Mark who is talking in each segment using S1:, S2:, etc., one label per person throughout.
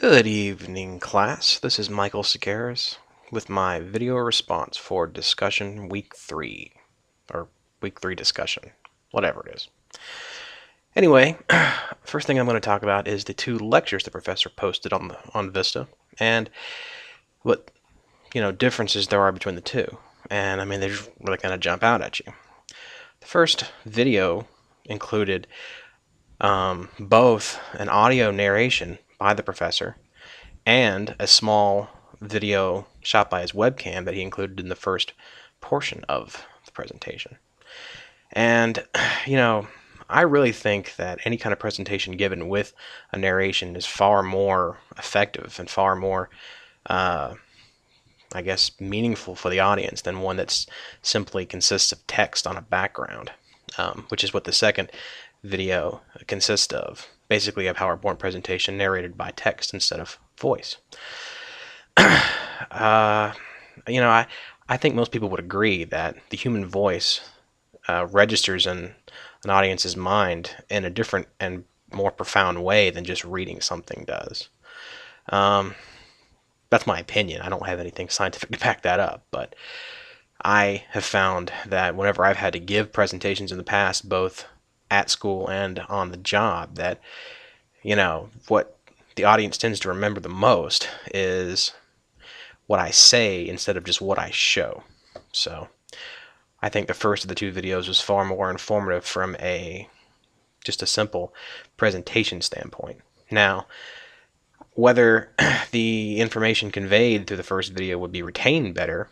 S1: Good evening, class. This is Michael Sequeiros with my video response for discussion week 3, or week 3 discussion, whatever it is. Anyway, first thing I'm going to talk about is the 2 lectures the professor posted on Vista, and what differences there are between the 2. And I mean, they just really kind of jump out at you. The first video included both an audio narration by the professor and a small video shot by his webcam that he included in the first portion of the presentation. And, I really think that any kind of presentation given with a narration is far more effective and far more, meaningful for the audience than one that simply consists of text on a background, which is what the second video consists of. Basically, a PowerPoint presentation narrated by text instead of voice. I think most people would agree that the human voice registers in an audience's mind in a different and more profound way than just reading something does. That's my opinion. I don't have anything scientific to back that up, but I have found that whenever I've had to give presentations in the past, both at school and on the job, that what the audience tends to remember the most is what I say instead of just what I show. So I think the first of the 2 videos was far more informative from just a simple presentation standpoint. Now, whether the information conveyed through the first video would be retained better,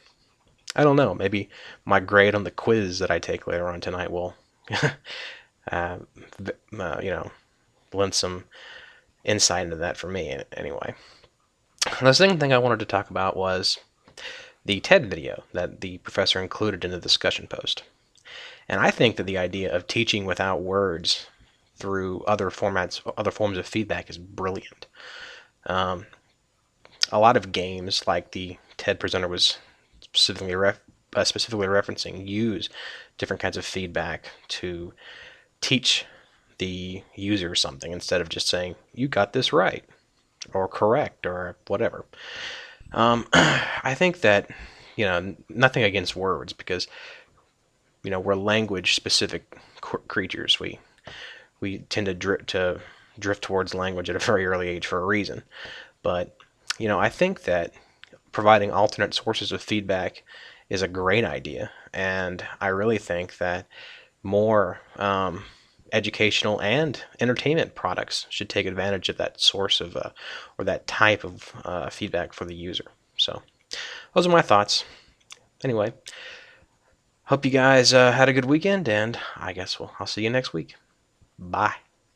S1: I don't know. Maybe my grade on the quiz that I take later on tonight will lend some insight into that for me anyway. The second thing I wanted to talk about was the TED video that the professor included in the discussion post. And I think that the idea of teaching without words through other forms of feedback is brilliant. A lot of games, like the TED presenter was specifically referencing, use different kinds of feedback to teach the user something instead of just saying, you got this right, or correct, or whatever. I think that, nothing against words, because, we're language-specific creatures. We tend to drift towards language at a very early age for a reason. But, I think that providing alternate sources of feedback is a great idea, and I really think that more educational and entertainment products should take advantage of that source of or that type of feedback for the user. So those are my thoughts. Anyway, hope you guys had a good weekend, and I guess I'll see you next week. Bye.